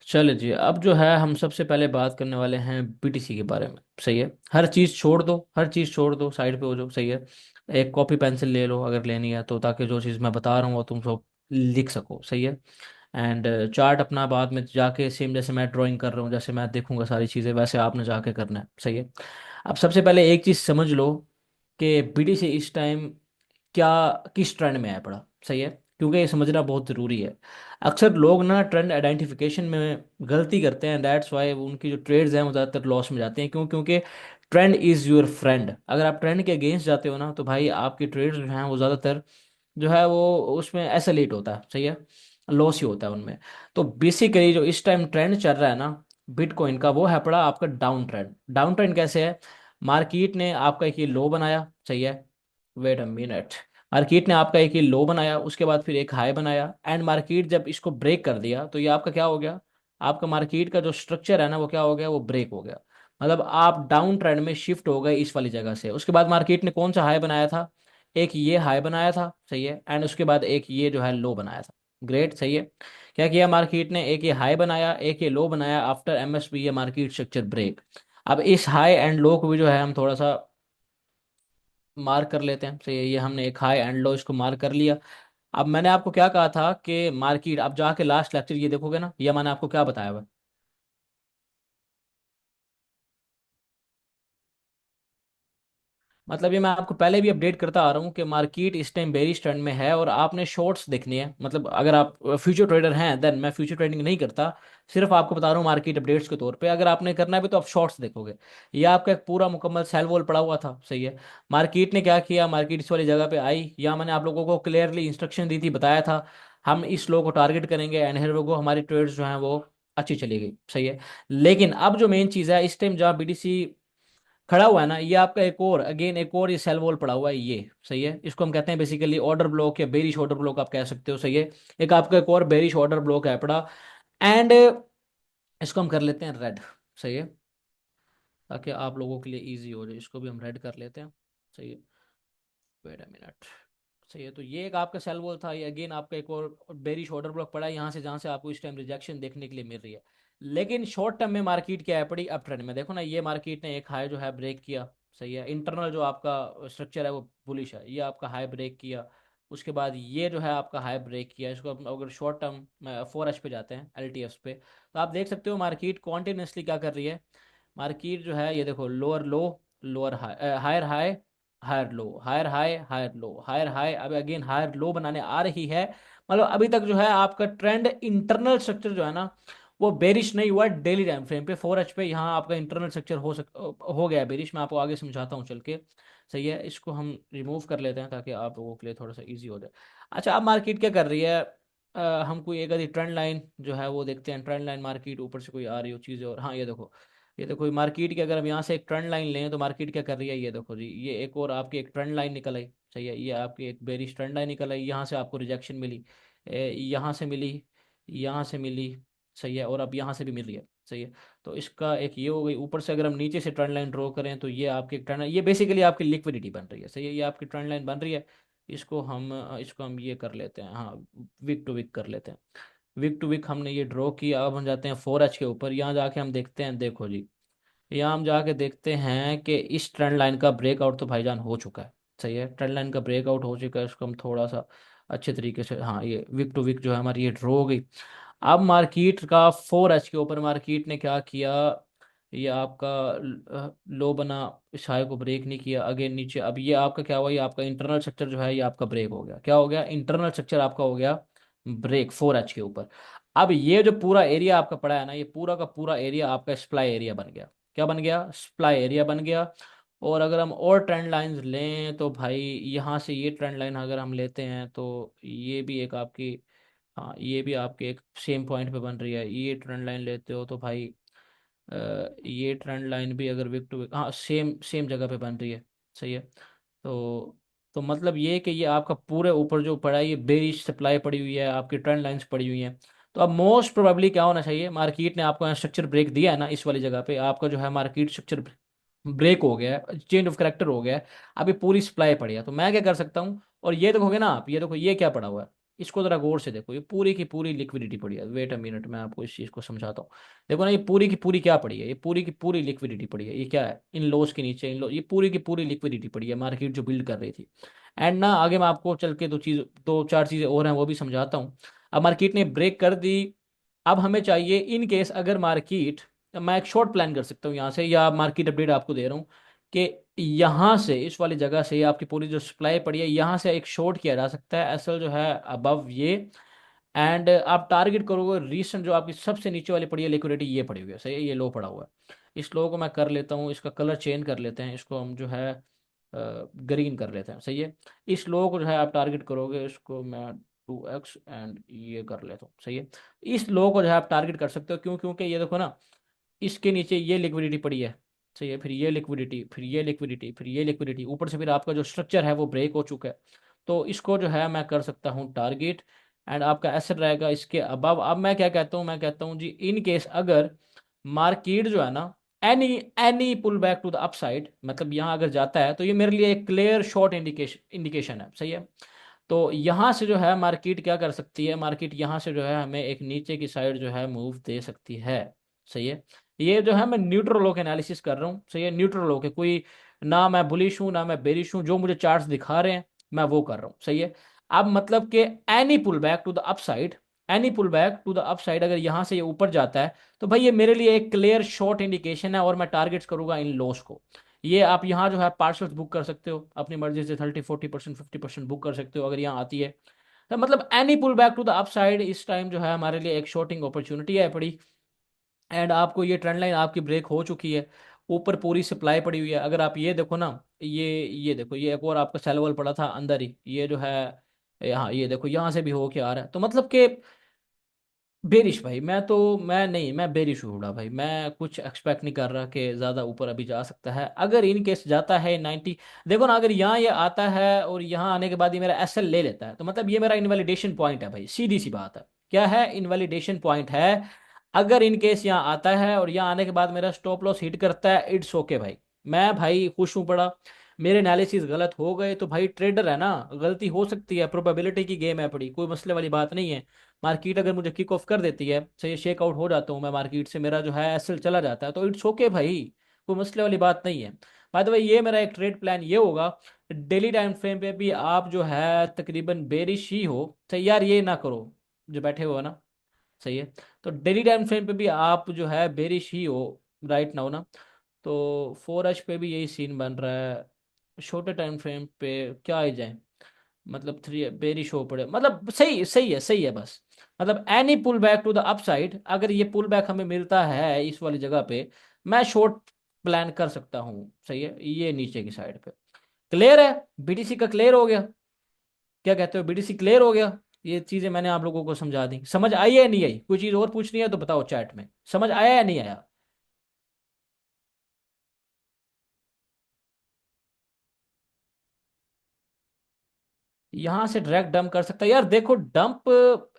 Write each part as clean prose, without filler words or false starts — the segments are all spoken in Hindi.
चलिए जी, अब जो है हम सबसे पहले बात करने वाले हैं बीटीसी के बारे में। सही है, हर चीज़ छोड़ दो, हर चीज़ छोड़ दो, साइड पे हो जाओ। सही है, एक कॉपी पेंसिल ले लो अगर लेनी है तो, ताकि जो चीज़ मैं बता रहा हूँ वो तुम सब लिख सको। सही है। एंड चार्ट अपना बाद में जाके सेम जैसे मैं ड्राइंग कर रहा हूँ, जैसे मैं देखूंगा सारी चीज़ें वैसे आपने जाके करना है। सही है। अब सबसे पहले एक चीज़ समझ लो कि बीटीसी इस टाइम क्या किस ट्रेंड में है पड़ा। सही है, क्योंकि ये समझना बहुत ज़रूरी है। अक्सर लोग ना ट्रेंड आइडेंटिफिकेशन में गलती करते हैं, दैट्स वाई उनकी जो ट्रेड्स हैं वो ज़्यादातर लॉस में जाते हैं। क्यों? क्योंकि ट्रेंड इज़ योर फ्रेंड। अगर आप ट्रेंड के अगेंस्ट जाते हो ना तो भाई आपकी ट्रेड्स जो हैं वो ज़्यादातर जो है वो उसमें एसलेट होता है। सही है, लॉस ही होता है उनमें। तो बेसिकली जो इस टाइम ट्रेंड चल रहा है ना बिटकॉइन का, वो है पड़ा आपका डाउन ट्रेंड। डाउन ट्रेंड कैसे है? मार्केट ने आपका एक ये लो बनाया। सही है, वेट अ मिनट। मार्केट ने आपका एक ये लो बनाया, उसके बाद फिर एक हाई बनाया, एंड मार्केट जब इसको ब्रेक कर दिया तो ये आपका क्या हो गया? आपका मार्केट का जो स्ट्रक्चर है ना वो क्या हो गया? वो ब्रेक हो गया। मतलब आप डाउन ट्रेंड में शिफ्ट हो गए इस वाली जगह से। उसके बाद मार्केट ने कौन सा हाई बनाया था? एक ये हाई बनाया था। सही है, एंड उसके बाद एक ये जो है लो बनाया था। ग्रेट। सही है। क्या किया मार्केट ने? एक ये हाई बनाया, एक ये लो बनाया आफ्टर एमएसपी, ये मार्केट स्ट्रक्चर ब्रेक। अब इस हाई एंड लो को भी जो है हम थोड़ा सा मार्क कर लेते हैं। सही है, ये हमने एक हाई एंड लो इसको मार्क कर लिया। अब मैंने आपको क्या कहा था कि मार्केट, आप जाके लास्ट लेक्चर ये देखोगे ना, ये मैंने आपको क्या बताया हुआ? मतलब ये मैं आपको पहले भी अपडेट करता आ रहा हूँ कि मार्केट इस टाइम बेरिश ट्रेंड में है और आपने शॉर्ट्स देखनी है। मतलब अगर आप फ्यूचर ट्रेडर हैं देन, मैं फ्यूचर ट्रेडिंग नहीं करता, सिर्फ आपको बता रहा हूँ मार्केट अपडेट्स के तौर पे। अगर आपने करना है भी तो आप शॉर्ट्स देखोगे। ये आपका एक पूरा मुकम्मल सेल वॉल पड़ा हुआ था। सही है। मार्केट ने क्या किया? मार्केट इस वाली जगह पे आई, या मैंने आप लोगों को क्लियरली इंस्ट्रक्शन दी थी, बताया था हम इस लो को टारगेट करेंगे, एंड हियर वी गो, हमारी ट्रेड्स जो हैं वो अच्छी चली गई। सही है। लेकिन अब जो मेन चीज़ है, इस टाइम जहाँ बीटीसी खड़ा हुआ है ना, ये आपका एक और अगेन एक और ये सेल वॉल पड़ा हुआ है ये। सही है, इसको हम कहते हैं बेसिकली ऑर्डर ब्लॉक या बेरिश ऑर्डर ब्लॉक आप कह सकते हो। सही है, एक आपका एक और बेरिश ऑर्डर ब्लॉक है पड़ा। एंड इसको हम कर लेते हैं रेड। सही है, ताकि आप लोगों के लिए इजी हो जाए, इसको भी हम रेड कर लेते हैं। सही है, वेट अ मिनट। सही है, तो ये एक आपका सेल वॉल था, ये अगेन आपका एक और बेरिश ऑर्डर ब्लॉक पड़ा है यहाँ से, जहाँ से आपको इस टाइम रिजेक्शन देखने के लिए मिल रही है। लेकिन शॉर्ट टर्म में मार्केट क्या है पड़ी? अप ट्रेंड में। देखो ना, ये मार्केट ने एक हाई जो है ब्रेक किया। सही है, इंटरनल जो आपका स्ट्रक्चर है वो बुलिश है, ये आपका हाई ब्रेक किया। उसके बाद ये जो है आपका हाई ब्रेक किया। इसको अगर शॉर्ट टर्म 4H पे जाते हैं, LTF पे, तो आप देख सकते हो मार्केट कॉन्टिन्यूसली क्या कर रही है। मार्केट जो है ये देखो, lower low, lower high, higher high, higher low, higher high, higher low, higher high, अब अगेन हायर लो बनाने आ रही है। मतलब अभी तक जो है आपका ट्रेंड इंटरनल स्ट्रक्चर जो है ना वो बेरिश नहीं हुआ डेली टाइम फ्रेम पे। 4H पे यहाँ आपका इंटरनल स्ट्रक्चर हो गया बेरिश। मैं आपको आगे समझाता हूँ चल के। सही है, इसको हम रिमूव कर लेते हैं ताकि आप लोगों के लिए थोड़ा सा इजी हो जाए। अच्छा, अब मार्केट क्या कर रही है? हम कोई एक आधी ट्रेंड लाइन जो है वो देखते हैं। ट्रेंड लाइन मार्केट ऊपर से कोई आ रही हो चीज़ें, और हाँ ये देखो, ये देखो मार्केट की अगर हम यहाँ से एक ट्रेंड लाइन लें तो मार्केट क्या कर रही है? ये देखो जी, ये एक और आपकी एक ट्रेंड लाइन निकल आई। सही है, ये आपकी एक बेरिश ट्रेंड लाइन निकल आई, यहाँ से आपको रिजेक्शन मिली, यहाँ से मिली, यहाँ से मिली। सही है, और अब यहाँ से भी मिल रही है। सही है, तो इसका एक ये हो गई। ऊपर से अगर हम नीचे से ट्रेंड लाइन ड्रॉ करें तो ये आपकी एक ट्रेंड, ये बेसिकली आपकी लिक्विडिटी बन रही है। सही है, ये आपकी ट्रेंड लाइन बन रही है। इसको हम ये कर लेते हैं, हाँ, वीक टू वीक कर लेते हैं। वीक टू वीक हमने ये ड्रॉ किया। अब हम जाते हैं 4H के ऊपर, यहाँ जाके हम देखते हैं। देखो जी, यहाँ हम जाके देखते हैं कि इस ट्रेंड लाइन का ब्रेकआउट तो भाईजान हो चुका है। सही है, ट्रेंड लाइन का ब्रेकआउट हो चुका है। इसको हम थोड़ा सा अच्छे तरीके से, हाँ, ये वीक टू वीक जो है हमारी ये ड्रॉ हो गई। अब मार्केट का 4H के ऊपर मार्केट ने क्या किया? ये आपका लो बना, इस हाई को ब्रेक नहीं किया, अगेन नीचे। अब ये आपका क्या हुआ? ये आपका इंटरनल स्ट्रक्चर जो है ये आपका ब्रेक हो गया। क्या हो गया? इंटरनल स्ट्रक्चर आपका हो गया ब्रेक 4H के ऊपर। अब ये जो पूरा एरिया आपका पड़ा है ना, ये पूरा का पूरा एरिया आपका सप्लाई एरिया बन गया। क्या बन गया? सप्लाई एरिया बन गया। और अगर हम और ट्रेंड लाइंस लें तो भाई, यहाँ से ये ट्रेंड लाइन अगर हम लेते हैं तो ये भी एक आपकी, हाँ, ये भी आपके एक सेम पॉइंट पे बन रही है। ये ट्रेंड लाइन लेते हो तो भाई, ये ट्रेंड लाइन भी अगर वीक टू वीक, हाँ, सेम सेम जगह पे बन रही है। सही है, तो मतलब ये कि ये आपका पूरे ऊपर जो पड़ा है ये बेरिश सप्लाई पड़ी हुई है, आपकी ट्रेंड लाइंस पड़ी हुई हैं। तो अब मोस्ट प्रोबेबली क्या होना चाहिए? मार्केट ने आपको यहाँ स्ट्रक्चर ब्रेक दिया है ना, इस वाली जगह पे आपका जो है मार्केट स्ट्रक्चर ब्रेक हो गया है, चेंज ऑफ करेक्टर हो गया है। अभी पूरी सप्लाई पड़ी है, तो मैं क्या कर सकता हूँ? और ये देखोगे ना आप, ये देखो ये क्या पड़ा हुआ है? इसको जरा गौर से देखो, ये पूरी की पूरी लिक्विडिटी पड़ी है। वेट अ मिनट, मैं आपको इस चीज़ को समझाता हूँ। देखो ना, ये पूरी की पूरी क्या पड़ी है, ये पूरी की पूरी लिक्विडिटी पड़ी है। ये क्या है, इन लॉस के नीचे इन लो, ये पूरी की पूरी लिक्विडिटी पड़ी है, मार्केट जो बिल्ड कर रही थी। एंड ना आगे मैं आपको चल के दो चार चीज़ें और हैं वो भी समझाता हूँ। अब मार्केट ने ब्रेक कर दी। अब हमें चाहिए इन केस अगर मार्केट, मैं एक शॉर्ट प्लान कर सकता हूँ यहाँ से, या मार्केट अपडेट आपको दे रहा हूँ कि यहाँ से इस वाली जगह से आपकी पूरी जो सप्लाई पड़ी है यहाँ से एक शॉर्ट किया जा सकता है एसएल जो है अबव ये। एंड आप टारगेट करोगे रीसेंट जो आपकी सबसे नीचे वाली पड़ी है लिक्विडिटी, ये पड़ी हुई है, सही है, ये लो पड़ा हुआ है। इस लो को मैं कर लेता हूँ, इसका कलर चेंज कर लेते हैं, इसको हम जो है ग्रीन कर लेते हैं, सही है। इस लो को जो है आप टारगेट करोगे, इसको मैं 2x एंड ये कर लेता हूँ, सही है। इस लो को जो है आप टारगेट कर सकते हो, क्यों, क्योंकि ये देखो ना, इसके नीचे ये लिक्विडिटी पड़ी है, सही है, फिर ये लिक्विडिटी, फिर ये लिक्विडिटी, फिर ये लिक्विडिटी, ऊपर से फिर आपका जो स्ट्रक्चर है वो ब्रेक हो चुका है। तो इसको जो है मैं कर सकता हूँ टारगेट, एंड आपका एसेट रहेगा इसके अबव। अब मैं क्या कहता हूँ, मैं कहता हूँ जी इन केस अगर मार्केट जो है ना any any pull back to the upside, मतलब यहाँ अगर जाता है तो ये मेरे लिए एक क्लियर शॉर्ट इंडिकेशन है, सही है। तो यहाँ से जो है मार्केट क्या कर सकती है, मार्केट यहाँ से जो है हमें एक नीचे की साइड जो है मूव दे सकती है, सही है। ये जो है मैं न्यूट्रल लो के एनालिसिस कर रहा हूँ, सही है, न्यूट्रल लो के, कोई ना मैं बुलिश हूँ ना मैं बेरिश हूँ, जो मुझे चार्ट्स दिखा रहे हैं मैं वो कर रहा हूँ, सही है। अब मतलब कि any pull back to the upside, any pull back to the upside अगर यहाँ से ये ऊपर जाता है तो भाई ये मेरे लिए एक क्लियर शॉर्ट इंडिकेशन है, और मैं टारगेट्स करूंगा इन लॉस को। ये आप यहाँ जो है पार्सल्स बुक कर सकते हो अपनी मर्जी से, 30 40% 50% बुक कर सकते हो अगर यहाँ आती है। तो मतलब any pull back to the upside इस टाइम जो है हमारे लिए एक शॉर्टिंग अपॉर्चुनिटी है पड़ी। एंड आपको ये ट्रेंड लाइन आपकी ब्रेक हो चुकी है, ऊपर पूरी सप्लाई पड़ी हुई है। अगर आप ये देखो ना, ये देखो, ये एक और आपका सेल वाल पड़ा था अंदर ही, ये जो है यहाँ, ये देखो यहाँ से भी होके आ रहा है, तो मतलब कि बेरिश भाई, मैं नहीं, मैं बेरिश हूँ भाई, मैं कुछ एक्सपेक्ट नहीं कर रहा कि ज़्यादा ऊपर अभी जा सकता है। अगर इन केस जाता है 90, देखो ना, अगर यहाँ ये आता है और यहाँ आने के बाद ये मेरा एसएल ले लेता है तो मतलब ये मेरा इनवैलिडेशन पॉइंट है भाई, सीधी सी बात है। क्या है, इनवैलिडेशन पॉइंट है। अगर इन केस यहाँ आता है और यहाँ आने के बाद मेरा स्टॉप लॉस हिट करता है, इट्स ओके भाई, मैं भाई खुश हूँ बड़ा। मेरे एनालिसिस गलत हो गए तो भाई ट्रेडर है ना, गलती हो सकती है, प्रोबेबिलिटी की गेम है पड़ी, कोई मसले वाली बात नहीं है। मार्केट अगर मुझे किक ऑफ कर देती है, सही, शेक आउट हो जाता हूँ मैं मार्केट से, मेरा जो है एसएल चला जाता है, तो इट्स ओके भाई, कोई मसले वाली बात नहीं है। बाय द वे, ये मेरा एक ट्रेड प्लान ये होगा, डेली टाइम फ्रेम पे भी आप जो है तकरीबन बेरिश ही हो, सही यार, ये ना करो जो बैठे हो ना, सही है। तो डेली टाइम फ्रेम पे भी आप जो है बेरिश ही हो राइट नाउ ना। तो 4H पे भी यही सीन बन रहा है, छोटे टाइम फ्रेम पे क्या आ जाए, मतलब थ्री बेरी शो पड़े, मतलब सही सही है, सही है बस। मतलब any pull back to the upside, अगर ये पुल बैक हमें मिलता है इस वाली जगह पे, मैं शॉर्ट प्लान कर सकता हूँ, सही है, ये नीचे की साइड पे। क्लियर है, बीटीसी का क्लियर हो गया, क्या कहते हो, बीटीसी क्लियर हो गया। ये चीजें मैंने आप लोगों को समझा दी, समझ आई है नहीं आई, कोई चीज और पूछनी है तो बताओ चैट में, समझ आया या नहीं आया। यहाँ से डायरेक्ट डंप कर सकता है यार, देखो डंप,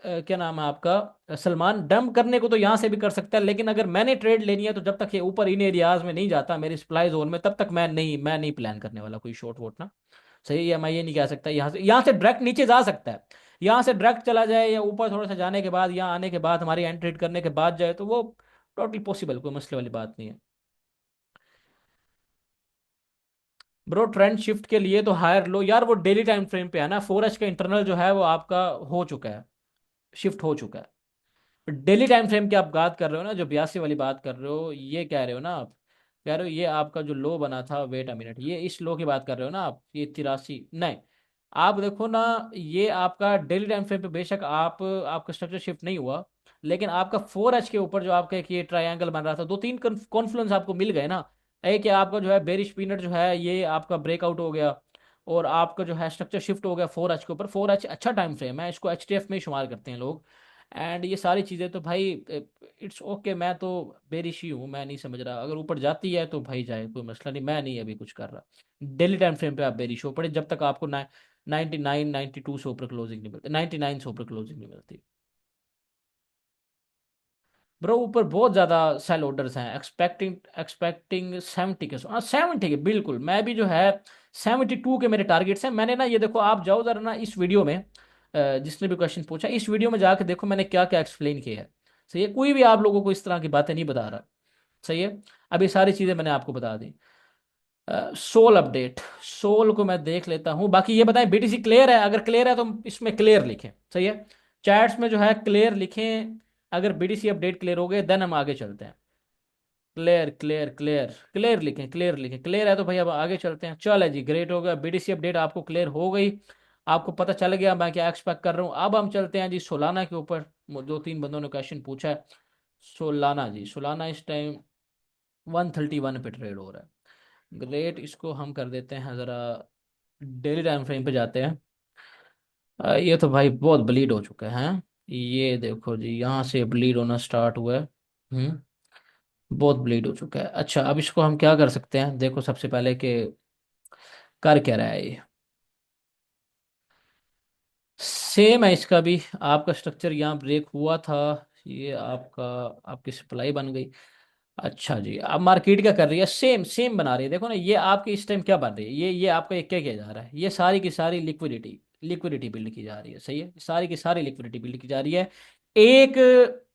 क्या नाम है आपका, सलमान, डंप करने को तो यहाँ से भी कर सकता है, लेकिन अगर मैंने ट्रेड लेनी है तो जब तक ये ऊपर इन एरियाज में नहीं जाता मेरी सप्लाई जोन में, तब तक मैं नहीं प्लान करने वाला कोई शॉर्ट वोट ना, सही है। मैं ये नहीं कह सकता यहाँ से डायरेक्ट नीचे जा सकता है, यहाँ से डायरेक्ट चला जाए या ऊपर थोड़ा सा जाने के बाद यहाँ आने के बाद हमारी एंट्री करने के बाद जाए, तो वो टोटली पॉसिबल, कोई मसले वाली बात नहीं है। ब्रो ट्रेंड शिफ्ट के लिए तो हायर लो यार, वो डेली टाइम फ्रेम पे है ना, 4H का इंटरनल जो है वो आपका हो चुका है, शिफ्ट हो चुका है। डेली टाइम फ्रेम की आप बात कर रहे हो ना, जो 82 वाली बात कर रहे हो, ये कह रहे हो ना आप, कह रहे हो ये आपका जो लो बना था, वेट अ मिनट, ये इस लो की बात कर रहे हो ना आप, ये 83 नहीं। आप देखो ना, ये आपका डेली टाइम फ्रेम पे बेशक आपका स्ट्रक्चर शिफ्ट नहीं हुआ, लेकिन आपका 4H के ऊपर जो आपका एक ये ट्रायंगल बन रहा था, दो तीन कॉन्फ्लुएंस आपको मिल गए ना। एक है आपका जो है बेरिश पीनट जो है ये आपका ब्रेकआउट हो गया, और आपका जो है स्ट्रक्चर शिफ्ट हो गया 4H के ऊपर। 4H अच्छा टाइम फ्रेम है, इसको HTF में ही शुमार करते हैं लोग। एंड ये सारी चीज़ें तो भाई इट्स ओके, मैं तो बेरिश ही हूँ, मैं नहीं समझ रहा, अगर ऊपर जाती है तो भाई जाए, कोई मसला नहीं, मैं नहीं अभी कुछ कर रहा। डेली टाइम फ्रेम पे आप बेरिश हो पड़े जब तक आपको 99 92 से ऊपर क्लोजिंग नहीं मिलती, 99 से ऊपर क्लोजिंग नहीं मिलती। ब्रो ऊपर बहुत ज़्यादा सेल ऑर्डर्स हैं, एक्सपेक्टिंग एक्सपेक्टिंग 70 के, हाँ 70 के बिल्कुल, मैं भी जो है 72 के मेरे टारगेट्स हैं। मैंने ना, ये देखो आप जाओ जरा ना इस वीडियो में, जिसने भी क्वेश्चन पूछा, इस वीडियो में जाके देखो मैंने क्या क्या एक्सप्लेन किया है। सही है, कोई भी आप लोगों को इस तरह की बातें नहीं बता रहा। सही है, अब ये सारी चीजें मैंने आपको बता दी। सोल अपडेट, सोल को मैं देख लेता हूँ। बाकी ये बताएं बीटीसी क्लियर है? अगर क्लियर है तो इसमें क्लियर लिखें। सही है, चैट्स में जो है क्लियर लिखें। अगर बीटीसी अपडेट क्लियर हो गए देन हम आगे चलते हैं। क्लियर क्लियर क्लियर क्लियर लिखें, क्लियर लिखें। क्लियर है तो भाई अब आगे चलते हैं। चलो जी, ग्रेट हो गया, बीटीसी अपडेट आपको क्लियर हो गई। आपको पता चल गया मैं क्या एक्सपेक्ट कर रहा हूँ। अब हम चलते हैं जी सोलाना के ऊपर। दो तीन बंदों ने क्वेश्चन पूछा है। सोलाना जी, सोलाना इस टाइम 131 पे ट्रेड हो रहा है। ग्रेट, इसको हम कर देते हैं ज़रा, डेली टाइम फ्रेम पे जाते हैं। ये तो भाई बहुत ब्लीड हो चुका है। ये देखो जी, यहाँ से ब्लीड होना स्टार्ट हुआ है। बहुत ब्लीड हो चुका है। अच्छा, अब इसको हम क्या कर सकते हैं? देखो सबसे पहले कि कर क्या रहा है ये। सेम है इसका भी। आपका स्ट्रक्चर यहाँ ब्रेक हुआ था। ये आपका, आपकी सप्लाई बन गई। अच्छा जी, अब मार्केट क्या कर रही है? सेम सेम बना रही है। देखो ना, ये आपकी इस टाइम क्या बन रही है, ये आपका एक क्या किया जा रहा है? ये सारी की सारी लिक्विडिटी, लिक्विडिटी बिल्ड की जा रही है। सही है, सारी की सारी लिक्विडिटी बिल्ड की जा रही है। एक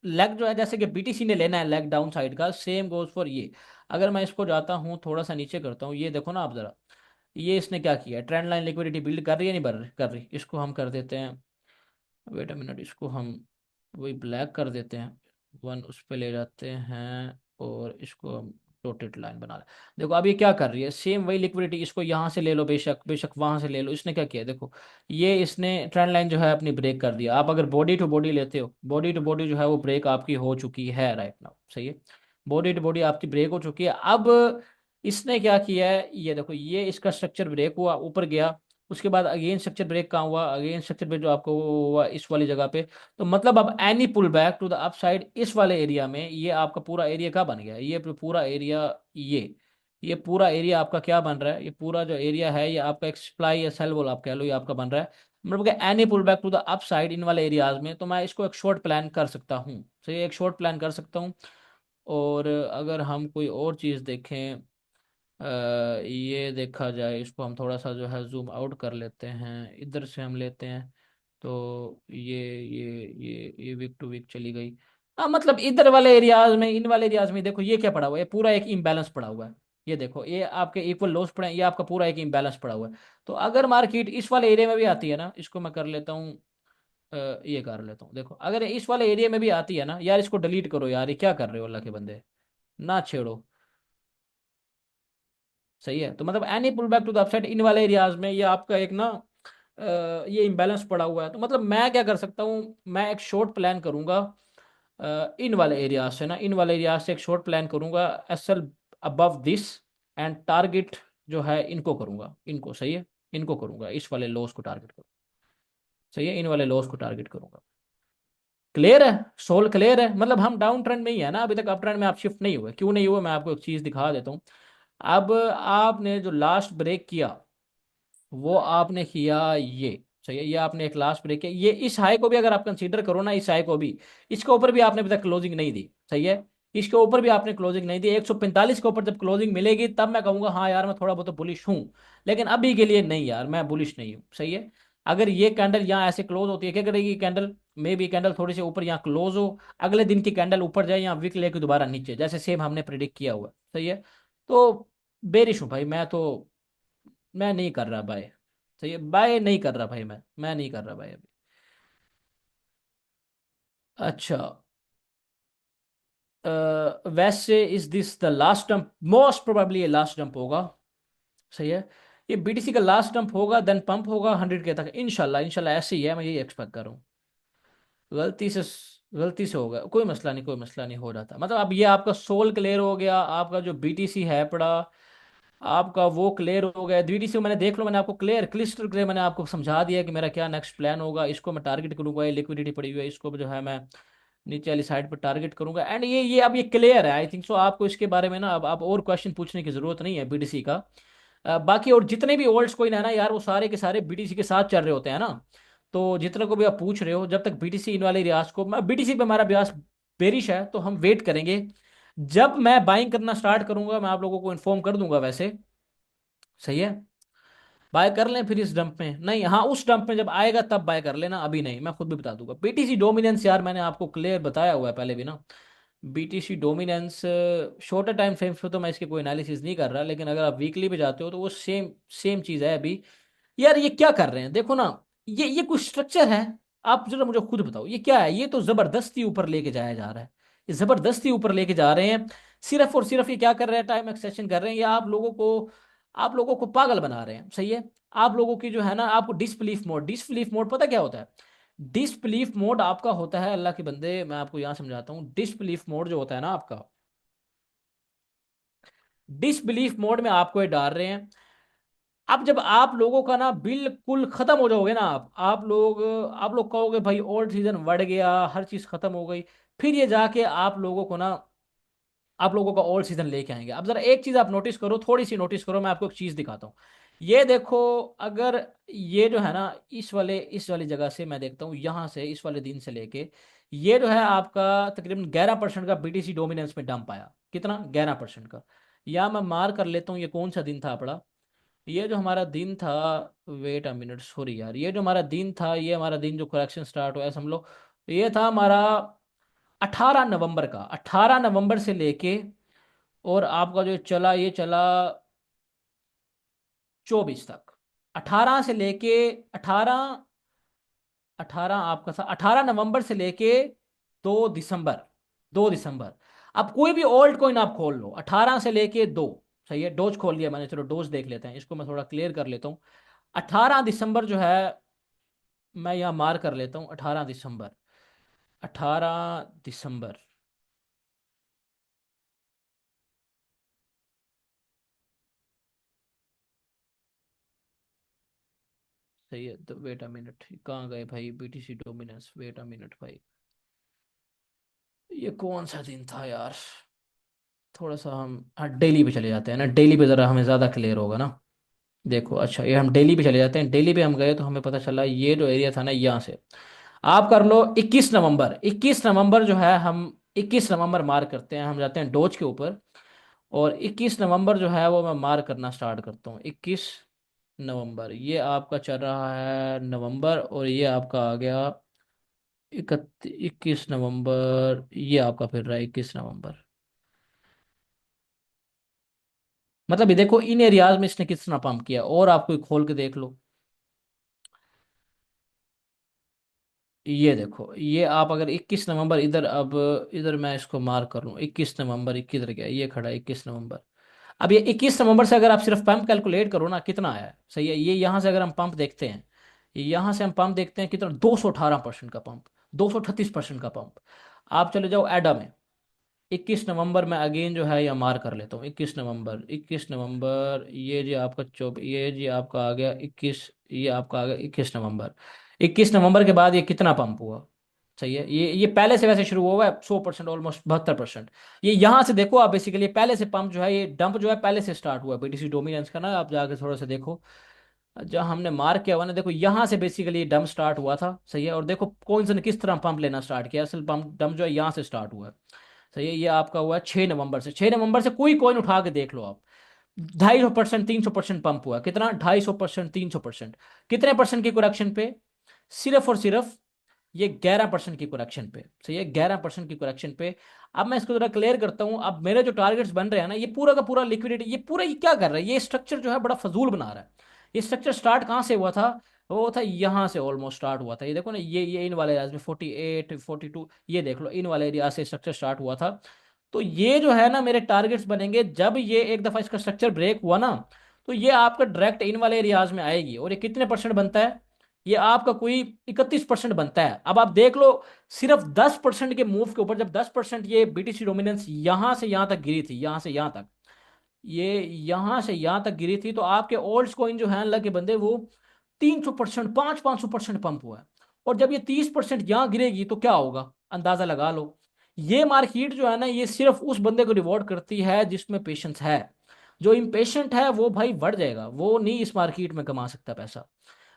लेग जो है, जैसे कि बीटीसी ने लेना है लेग डाउन साइड का, सेम गोज फॉर ये। अगर मैं इसको जाता हूँ थोड़ा सा नीचे करता हूँ, ये देखो ना आप जरा, ये इसने क्या किया? ट्रेंड लाइन लिक्विडिटी बिल्ड कर रही है नहीं कर रही? इसको हम कर देते हैं, वेट अ मिनट, इसको हम वही ब्लैक कर देते हैं। वन उस पे ले जाते हैं और इसको हम डॉटेड लाइन बना लें। देखो अब ये क्या कर रही है? सेम वही लिक्विडिटी, इसको यहाँ से ले लो, बेशक बेशक वहां से ले लो। इसने क्या किया देखो, ये इसने ट्रेंड लाइन जो है अपनी ब्रेक कर दिया। आप अगर बॉडी टू बॉडी लेते हो, बॉडी टू बॉडी जो है वो ब्रेक आपकी हो चुकी है राइट नाउ। सही है, बॉडी टू बॉडी आपकी ब्रेक हो चुकी है। अब इसने क्या किया है, ये देखो, ये इसका स्ट्रक्चर ब्रेक हुआ, ऊपर गया। उसके बाद अगेन स्ट्रक्चर ब्रेक कहाँ हुआ? अगेन स्ट्रक्चर ब्रेक जो आपको वो हुआ इस वाली जगह पे। तो मतलब अब any pull back to the upside इस वाले एरिया में, ये आपका पूरा एरिया क्या बन गया? ये पूरा एरिया, ये पूरा एरिया आपका क्या बन रहा है? ये पूरा जो एरिया है ये आपका एक सप्लाई या सेल बोल आप कह लो, ये आपका बन रहा है। मतलब कि any pull back to the upside इन वाले एरियाज में, तो मैं इसको एक शॉर्ट प्लान कर सकता हूँ। तो ये एक शॉर्ट प्लान कर सकता हूँ। और अगर हम कोई और चीज़ देखें, ये देखा जाए, इसको हम थोड़ा सा जो है जूम आउट कर लेते हैं, इधर से हम लेते हैं। तो ये वीक टू वीक चली गई। हाँ, मतलब इधर वाले एरियाज में, इन वाले एरियाज में देखो ये क्या पड़ा हुआ है? ये पूरा एक इम्बैलेंस पड़ा हुआ है। ये देखो, ये आपके इक्वल लॉस पड़े हैं, ये आपका पूरा एक इम्बैलेंस पड़ा हुआ है। तो अगर मार्केट इस वाले एरिया में भी आती है ना, इसको मैं कर लेता हूँ, ये कर लेता हूँ। देखो अगर ये इस वाले एरिया में भी आती है ना यार, इसको डिलीट करो यार, ये क्या कर रहे हो अल्लाह के बंदे, ना छेड़ो। सही है, तो मतलब any pull back to the upside इन वाले एरियाज में ये आपका एक ना, ये इम्बैलेंस पड़ा हुआ है। तो मतलब मैं क्या कर सकता हूँ, मैं एक शॉर्ट प्लान करूंगा इन वाले एरियाज से ना, इन वाले एरियाज से एक शॉर्ट प्लान करूंगा, SL above this, and target जो है इनको करूंगा, इनको। सही है, इनको करूंगा, इस वाले लॉस को टारगेट करूंगा। सही है, इन वाले लॉस को टारगेट करूंगा। क्लियर है? सोल क्लियर है? मतलब हम डाउन ट्रेंड में ही है ना अभी तक, अप ट्रेंड में आप शिफ्ट नहीं हुए। क्यों नहीं हुए, मैं आपको एक चीज दिखा देता हूँ। अब आपने जो लास्ट ब्रेक किया वो आपने किया ये। सही है, ये आपने एक लास्ट ब्रेक किया, ये इस हाई को भी अगर आप कंसीडर करो ना, इस हाई को भी, इसके ऊपर भी आपने अभी तक क्लोजिंग नहीं दी। सही है, इसके ऊपर भी आपने क्लोजिंग नहीं दी। 145 के ऊपर जब क्लोजिंग मिलेगी तब मैं कहूंगा हाँ यार मैं थोड़ा बहुत बुलिश हूँ। लेकिन अभी के लिए नहीं यार, मैं बुलिश नहीं हूँ। सही है, अगर ये कैंडल यहाँ ऐसे क्लोज होती है, क्या करेगी कैंडल? मे भी कैंडल थोड़ी सी ऊपर यहाँ क्लोज हो, अगले दिन की कैंडल ऊपर जाए, यहाँ विक लेके दोबारा नीचे, जैसे सेम हमने प्रिडिक्ट किया हुआ है। सही है, तो बेरिश हूँ भाई मैं तो, मैं नहीं कर रहा बाय। सही है, बाय नहीं कर रहा भाई, मैं नहीं कर रहा बाय अभी। अच्छा, वैसे is this the last dump? Most probably ये लास्ट डंप होगा। सही है, ये बीटीसी का लास्ट डंप होगा, देन पंप होगा 100 के तक, इंशाल्लाह इंशाल्लाह ऐसे ही है, मैं यही एक्सपेक्ट कर रहा हूँ। गलती से, गलती से हो गया, कोई मसला नहीं, कोई मसला नहीं, हो जाता। मतलब अब ये आपका सोल क्लियर हो गया, आपका जो बीटीसी है पड़ा, आपका वो क्लियर हो गया। बीटीसी मैंने देख लो, मैंने आपको क्लियर क्लिस्टर क्लियर मैंने आपको समझा दिया कि मेरा क्या नेक्स्ट प्लान होगा। इसको मैं टारगेट करूंगा, ये लिक्विडिटी पड़ी हुई है, इसको जो है मैं नीचे वाली साइड पर टारगेट करूंगा। एंड ये अब ये क्लियर है आई थिंक सो। आपको इसके बारे में ना अब और क्वेश्चन पूछने की जरूरत नहीं है बीटीसी का। बाकी और जितने भी ओल्ड्स कोइन है ना यार, वो सारे के सारे बीटीसी के साथ चल रहे होते हैं ना। तो जितने को भी आप पूछ रहे हो, जब तक बीटीसी इन वाले रियाज को, बीटीसी पे हमारा ब्यास बेरिश है, तो हम वेट करेंगे। जब मैं बाइंग करना स्टार्ट करूंगा मैं आप लोगों को इन्फॉर्म कर दूंगा वैसे। सही है, बाय कर लें फिर इस डंप में? नहीं, हाँ उस डंप में जब आएगा तब बाय कर लेना, अभी नहीं। मैं खुद भी बता दूंगा बीटीसी डोमिनेंस, यार मैंने आपको क्लियर बताया हुआ है पहले भी ना। BTC dominance shorter time frames पे तो मैं इसके कोई एनालिसिस नहीं कर रहा, लेकिन अगर आप वीकली पे जाते हो तो वो सेम सेम चीज़ है अभी। यार ये क्या कर रहे हैं देखो ना, ये कुछ स्ट्रक्चर है? आप जरा मुझे खुद बताओ ये क्या है? ये तो जबरदस्ती ऊपर लेके जाया जा रहा है, ये जबरदस्ती ऊपर लेके जा रहे हैं। सिर्फ और सिर्फ ये क्या कर रहे हैं, टाइम एक्सटेंशन कर रहे हैं, या आप लोगों को पागल बना रहे हैं, सही है। आप लोगों की जो है ना, आपको डिसबिलीफ मोड पता क्या होता है? डिसबिलीफ मोड आपका होता है, अल्लाह के बंदे मैं आपको यहाँ समझाता हूँ। डिसबिलीफ मोड जो होता है ना आपका, डिसबिलीफ मोड में आपको ये डाल रहे हैं। अब जब आप लोगों का ना बिल्कुल खत्म हो जाओगे ना, आप लोग कहोगे भाई ओल्ड सीजन बढ़ गया, हर चीज खत्म हो गई, फिर ये जाके आप लोगों का ओल्ड सीजन लेके आएंगे। अब जरा एक चीज आप नोटिस करो, थोड़ी सी नोटिस करो, मैं आपको एक चीज दिखाता हूँ। ये देखो, अगर ये जो है ना, इस वाली जगह से मैं देखता हूँ, यहाँ से इस वाले दिन से लेके ये जो है आपका तकरीबन 11% का बीटीसी डोमिनेंस में डंप आया। कितना? 11% का। या मैं मार कर लेता हूँ ये कौन सा दिन था अपना। ये जो हमारा दिन था, वेट अ मिनट सॉरी यार, ये जो हमारा दिन था, ये हमारा दिन जो करेक्शन स्टार्ट हुआ है समझ लो, ये था हमारा 18 नवंबर का। 18 नवंबर से लेके और आपका जो चला, ये चला 24 तक। 18 से लेके 18 18 आपका था 18 नवंबर से लेके 2 दिसंबर। 2 दिसंबर। अब कोई भी ओल्ड कॉइन आप खोल लो 18 से लेके 2। सही है, डोज खोल लिया मैंने, चलो डोज देख लेते हैं, इसको मैं थोड़ा क्लियर कर लेता हूँ। 18 दिसंबर जो है, मैं यहाँ मार कर लेता हूँ 18 दिसंबर। 18 दिसंबर। सही है, तो वेट अ मिनट, कहाँ गए भाई BTC dominance, wait a minute भाई, ये कौन सा दिन था यार? थोड़ा सा हम, हाँ डेली पे चले जाते हैं ना, डेली पे ज़रा हमें ज़्यादा क्लियर होगा ना। देखो अच्छा, ये हम डेली पे चले जाते हैं, डेली पे हम गए तो हमें पता चला ये जो एरिया था ना, यहाँ से आप कर लो 21 नवंबर। 21 नवंबर जो है, हम 21 नवंबर मार करते हैं, हम जाते हैं डोज के ऊपर। और 21 नवंबर जो है वो मैं मार करना स्टार्ट करता हूँ। 21 नवंबर, ये आपका चल रहा है नवंबर, और ये आपका आ गया 21 नवंबर, ये आपका फिर रहा है 21 नवंबर। मतलब ये देखो इन एरियाज में इसने कितना पंप किया, और आप कोई खोल के देख लो। ये देखो, ये आप अगर 21 नवंबर इधर, अब इधर मैं इसको मार्क कर लूँ, 21 नवंबर, किधर गया, ये खड़ा है 21 नवंबर। अब ये 21 नवंबर से अगर आप सिर्फ पंप कैलकुलेट करो ना, कितना आया है, सही है। ये यहाँ से अगर हम पंप देखते हैं, यहाँ से हम पंप देखते हैं कितना, 218% का पंप, 238% का पंप। आप चले जाओ एडा में, 21 नवंबर में अगेन जो है, या मार कर लेता हूँ 21 नवंबर। 21 नवंबर, ये जी आपका ये जी आपका आ गया 21, ये आपका आ गया 21 नवंबर। 21 नवंबर के बाद ये कितना पंप हुआ? सही है, ये पहले से वैसे शुरू हुआ है 100%, ऑलमोस्ट 72%। ये यहाँ से देखो आप, बेसिकली पहले से पंप जो है, ये डंप जो है पहले से स्टार्ट हुआ है बीटीसी डोमिनेंस का ना, आप जाके थोड़ा सा देखो। जहाँ हमने मार्क किया हुआ ना, देखो यहाँ से बेसिकली डंप स्टार्ट हुआ था, सही है। और देखो कौन से ने किस तरह पंप लेना स्टार्ट किया, असल पंप डंप जो है यहाँ से स्टार्ट हुआ है। सही है, ये आपका हुआ है 6 नवंबर से। 6 नवंबर से कोई कॉइन उठा के देख लो आप, 250% 300% पंप हुआ। कितना? 250% 300%। कितने परसेंट की करेक्शन पे? सिर्फ और सिर्फ ये 11% की करेक्शन पे। सही है, 11% की करेक्शन पे। अब मैं इसको जरा क्लियर करता हूं। अब मेरे जो टारगेट्स बन रहे हैं ना, ये पूरा का पूरा लिक्विडिटी, ये पूरा ये क्या कर रहा है, ये स्ट्रक्चर जो है बड़ा फजूल बना रहा है। ये स्ट्रक्चर स्टार्ट कहाँ से हुआ था? वो था यहाँ से ऑलमोस्ट स्टार्ट हुआ था, ये देखो ना, ये इन वाले एरियाज में 48 42, ये देख लो इन वाले एरिया से स्ट्रक्चर स्टार्ट हुआ था। तो ये जो है ना मेरे टारगेट्स बनेंगे, जब ये एक दफा इसका स्ट्रक्चर ब्रेक हुआ ना, तो ये आपका डायरेक्ट इन वाले एरियाज में आएगी। और ये कितने परसेंट बनता है? ये आपका कोई 31% बनता है। अब आप देख लो, सिर्फ 10% के मूव के ऊपर, जब 10% ये बीटीसी डोमिनेंस यहां से यहां तक गिरी थी, यहां से यहां तक, ये यहां से यहां तक गिरी थी, तो आपके ओल्ड कॉइन जो है अल्लाह के बंदे, वो 300%, 500% पंप हुआ है। और जब ये 30% यहां गिरेगी तो क्या होगा, अंदाजा लगा लो। ये मार्केट जो है ना, ये सिर्फ उस बंदे को रिवॉर्ड करती है जिसमें पेशेंस है। जो इम्पेशेंट है वो भाई बढ़ जाएगा, वो नहीं इस मार्केट में कमा सकता पैसा।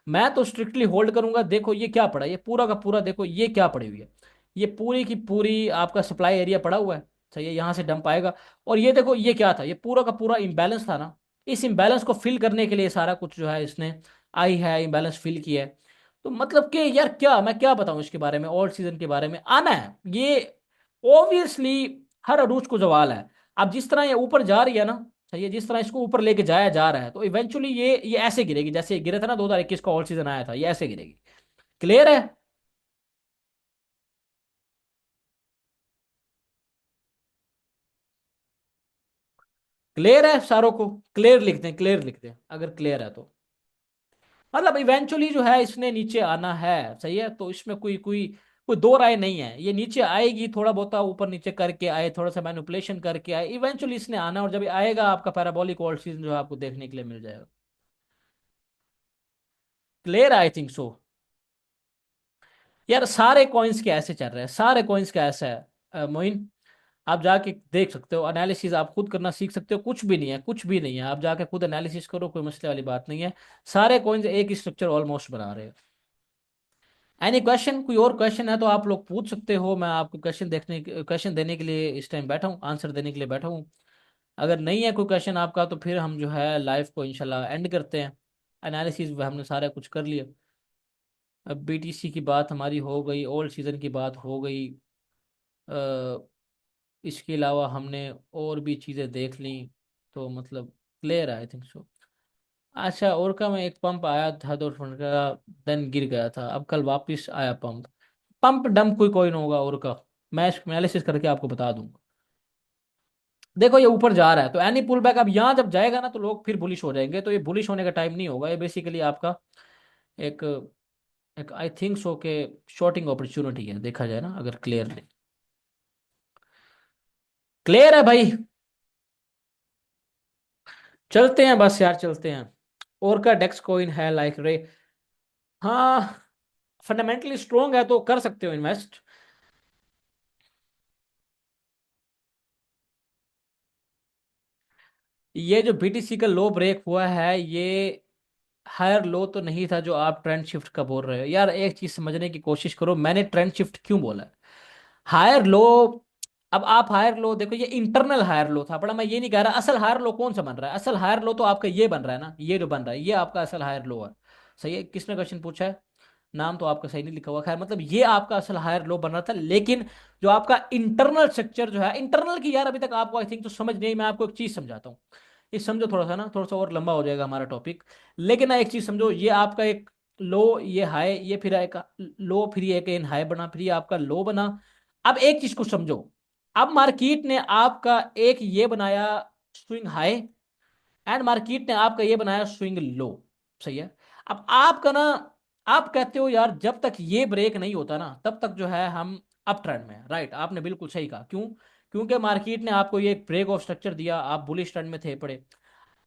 मैं तो स्ट्रिक्टली होल्ड करूंगा। देखो ये क्या पड़ा, ये पूरा का पूरा देखो, ये क्या पड़ी हुई है, ये पूरी की पूरी आपका सप्लाई एरिया पड़ा हुआ है। सही है, यहाँ से डंप आएगा। और ये देखो ये क्या था, ये पूरा का पूरा इम्बैलेंस था ना, इस इम्बैलेंस को फिल करने के लिए सारा कुछ जो है इसने आई है इम्बैलेंस फिल किया है। तो मतलब कि यार क्या मैं क्या बताऊं इसके बारे में, ओल्ड सीजन के बारे में आना है ये ऑब्वियसली हर अरूज को जवाल है। अब जिस तरह ये ऊपर जा रही है ना, सही है, जिस तरह इसको ऊपर लेके जाया जा रहा है तो इवेंचुअली ये ऐसे गिरेगी जैसे ये गिरे था ना 2021 का ओल्ड सीजन आया था, ये ऐसे गिरेगी। क्लियर है? क्लियर है सारों को? क्लियर लिखते हैं, क्लियर लिखते हैं अगर क्लियर है तो। मतलब इवेंचुअली जो है इसने नीचे आना है, सही है, तो इसमें कोई कोई कोई दो राय नहीं है, ये नीचे आएगी, थोड़ा बहुत ऊपर नीचे करके आए, थोड़ा सा मैनिपुलेशन करके आए, इवेंचुअली इसने आना, और जब ये आएगा आपका पैराबोलिक ऑल्ड सीजन जो है आपको देखने के लिए मिल जाएगा। Clear I think so. यार सारे कॉइन्स के ऐसे चल रहे हैं, सारे कॉइन्स का ऐसा है मोइन। आप जाके देख सकते हो, एनालिसिस आप खुद करना सीख सकते हो, कुछ भी नहीं है, कुछ भी नहीं है, आप जाके खुद एनालिसिस करो, कोई मसले वाली बात नहीं है। सारे कॉइन्स एक ही स्ट्रक्चर ऑलमोस्ट बना रहे हैं। एनी क्वेश्चन, कोई और क्वेश्चन है तो आप लोग पूछ सकते हो, मैं आपको क्वेश्चन देने के लिए इस टाइम बैठा हूँ, आंसर देने के लिए बैठा हूँ। अगर नहीं है कोई क्वेश्चन आपका तो फिर हम जो है लाइफ को इंशाल्लाह एंड करते हैं। एनालिसिस हमने सारा कुछ कर लिया। अब बीटीसी की बात हमारी हो गई, ओल्ड सीजन की बात हो गई, इसके अलावा हमने और भी चीज़ें देख ली, तो मतलब क्लियर आई थिंक सो। अच्छा, और का में एक पंप आया था 2 फंड का, देन गिर गया था, अब कल वापस आया पंप। पंप डंप कोई कोई नहीं होगा और का, मैं एनालिसिस करके आपको बता दूंगा। देखो ये ऊपर जा रहा है तो एनी पुल बैक, अब यहाँ जब जाएगा ना तो लोग फिर बुलिश हो जाएंगे, तो ये बुलिश होने का टाइम नहीं होगा, ये बेसिकली आपका एक एक आई थिंक सो के शॉर्टिंग अपॉर्चुनिटी है, देखा जाए ना अगर क्लियरली। क्लियर है भाई? चलते हैं बस यार, चलते हैं। और का डेक्स कोइन है लाइक रे। हाँ, फंडामेंटली स्ट्रोंग है तो कर सकते हो इन्वेस्ट। ये जो बीटीसी का लो ब्रेक हुआ है, ये हायर लो तो नहीं था जो आप ट्रेंड शिफ्ट का बोल रहे हो। यार एक चीज समझने की कोशिश करो, मैंने ट्रेंड शिफ्ट क्यों बोला है, हायर लो। अब आप हायर लो देखो, ये इंटरनल हायर लो था, बड़ा मैं ये नहीं कह रहा असल हायर लो कौन सा बन रहा है, असल हायर लो तो आपका ये बन रहा है ना, ये जो बन रहा है ये आपका असल हायर लो है। सही है, किसने क्वेश्चन पूछा है? नाम तो आपका सही नहीं लिखा हुआ, खैर मतलब ये आपका असल हायर लो बन रहा था, लेकिन जो आपका इंटरनल स्ट्रक्चर जो है, इंटरनल की यार अभी तक आपको आई थिंक तो समझ नहीं आई। मैं आपको एक चीज समझाता हूँ, ये समझो थोड़ा सा ना, थोड़ा सा और लंबा हो जाएगा हमारा टॉपिक, लेकिन ना एक चीज समझो, ये आपका एक लो, ये हाई, ये फिर एक लो, फिर ये एक इन हाई बना, फिर ये आपका लो बना। अब एक चीज को समझो, अब मार्केट ने आपका एक ये बनाया स्विंग हाई, एंड मार्केट ने आपका ये बनाया स्विंग लो। सही है। अब आपका ना, आप कहते हो यार जब तक ये ब्रेक नहीं होता ना तब तक जो है हम अप ट्रेंड में हैं। राइट, आपने बिल्कुल सही कहा। क्यों? क्योंकि मार्केट ने आपको ये ब्रेक ऑफ स्ट्रक्चर दिया, आप बुलिश ट्रेंड में थे पड़े,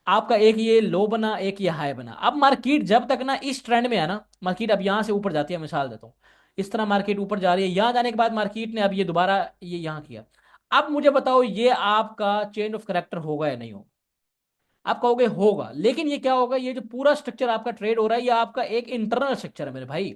आपका एक ये लो बना, एक ये हाई बना। अब मार्केट जब तक ना इस ट्रेंड में है ना, मार्केट अब यहां से ऊपर जाती है, मिसाल देता हूं, इस तरह मार्केट ऊपर जा रही है, यहां जाने के बाद मार्केट ने अब ये दोबारा ये यहां किया। अब मुझे बताओ ये आपका चेंज ऑफ करेक्टर होगा या नहीं होगा? आप कहोगे होगा, लेकिन ये क्या होगा, ये जो पूरा स्ट्रक्चर आपका ट्रेड हो रहा है ये आपका एक इंटरनल स्ट्रक्चर है मेरे भाई।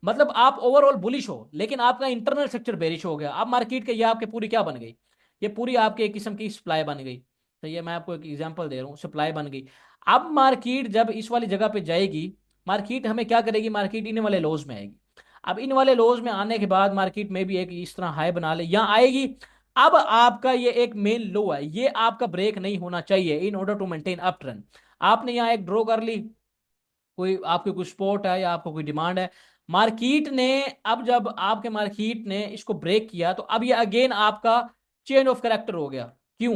मतलब आप ओवरऑल बुलिश हो लेकिन आपका इंटरनल स्ट्रक्चर बेरिश हो गया। अब मार्केट के ये आपके पूरी क्या बन गई, ये पूरी आपके एक किस्म की सप्लाई बन गई। तो ये मैं आपको एक एग्जांपल दे रहा हूँ, सप्लाई बन गई। अब मार्केट जब इस वाली जगह पे जाएगी, मार्केट हमें क्या करेगी, मार्केट इन वाले लॉज में आएगी। अब इन वाले लॉज में आने के बाद मार्केट में भी एक इस तरह हाई बना ले, यहाँ आएगी। अब आपका ये एक मेन लो है, ये आपका ब्रेक नहीं होना चाहिए in order to maintain up trend. आपने यहाँ एक ड्रॉ कर ली, कोई आपके कोई स्पोर्ट है या आपको कोई डिमांड है, मार्केट ने, अब जब आपके मार्केट ने इसको ब्रेक किया तो अब ये अगेन आपका चेंज ऑफ करेक्टर हो गया। क्यों?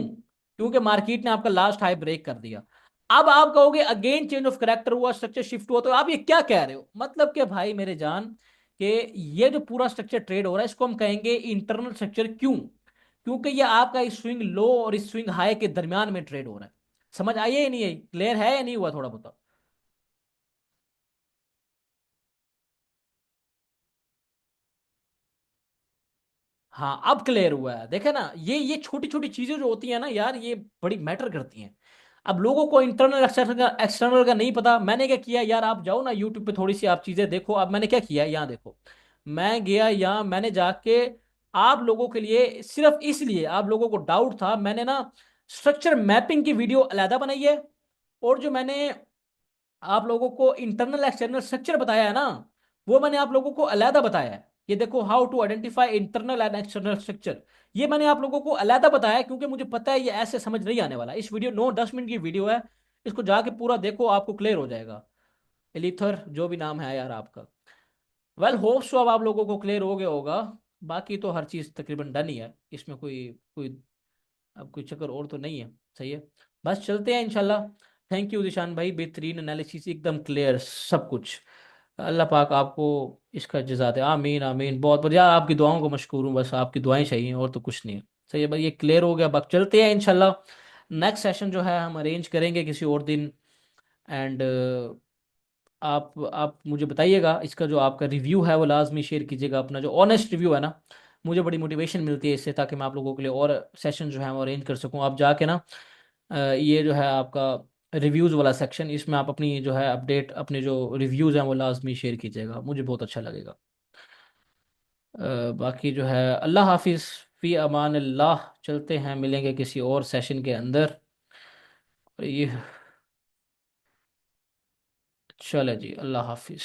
क्योंकि मार्केट ने आपका लास्ट हाई ब्रेक कर दिया। अब आप कहोगे अगेन चेंज ऑफ करेक्टर हुआ, स्ट्रक्चर शिफ्ट हुआ, तो आप ये क्या कह रहे हो, मतलब कि भाई मेरे जान कि ये जो पूरा स्ट्रक्चर ट्रेड हो रहा है इसको हम कहेंगे इंटरनल स्ट्रक्चर। क्यों? क्योंकि ये आपका इस स्विंग लो और इस स्विंग हाई के दरमियान में ट्रेड हो रहा है। समझ आई है या नहीं आई? क्लियर है या नहीं हुआ थोड़ा बताओ? हाँ अब क्लियर हुआ है, देखे ना, ये छोटी छोटी चीजें जो होती हैं ना यार, ये बड़ी मैटर करती हैं। अब लोगों को इंटरनल एक्सटर्नल का नहीं पता। मैंने क्या किया यार, आप जाओ ना यूट्यूब पे थोड़ी सी आप चीजें देखो। अब मैंने क्या किया यहाँ देखो, मैं गया यहाँ, मैंने जाके आप लोगों के लिए, सिर्फ इसलिए आप लोगों को डाउट था, मैंने ना स्ट्रक्चर मैपिंग की वीडियो अलहदा बनाई है, और जो मैंने आप लोगों को इंटरनल एक्सटर्नल स्ट्रक्चर बताया है ना, वो मैंने आप लोगों को अलहदा बताया है। ये देखो, how to identify internal and external structure, ये मैंने आप लोगों को अलहदा बताया है, क्योंकि मुझे पता है ये ऐसे समझ नहीं आने वाला। इस वीडियो 9-10 मिनट की वीडियो है, इसको जाके पूरा देखो, आपको क्लियर हो जाएगा। एलिथर जो भी नाम है यार आपका। वेल होप सो अब आप लोगों को क्लियर हो गया होगा। बाकी तो हर चीज़ तकरीबन डन ही है, इसमें कोई कोई अब कोई चक्कर और तो नहीं है। सही है, बस चलते हैं इंशाल्लाह। थैंक यू दिशान भाई, बेहतरीन एनालिसिस, एकदम क्लियर सब कुछ। अल्लाह पाक आपको इसका जज़ा दे, आमीन आमीन। बहुत बढ़िया, आपकी दुआओं को मशकूर हूँ, बस आपकी दुआएं चाहिए और तो कुछ नहीं है। सही है भाई, ये क्लियर हो गया, बाकी चलते हैं इंशाल्लाह। नेक्स्ट सेशन जो है हम अरेंज करेंगे किसी और दिन। एंड आप मुझे बताइएगा, इसका जो आपका रिव्यू है वो लाजमी शेयर कीजिएगा, अपना जो ऑनेस्ट रिव्यू है ना। मुझे बड़ी मोटिवेशन मिलती है इससे, ताकि मैं आप लोगों के लिए और सेशन जो है वो अरेंज कर सकूं। आप जाके ना ये जो है आपका रिव्यूज़ वाला सेक्शन, इसमें आप अपनी जो है अपडेट, अपने जो रिव्यूज़ हैं वो लाजमी शेयर कीजिएगा, मुझे बहुत अच्छा लगेगा। बाकी जो है अल्लाह हाफिज़, फ़ी अमान अल्लाह। चलते हैं, मिलेंगे किसी और सेशन के अंदर। ये चले जी, अल्लाह हाफिज़।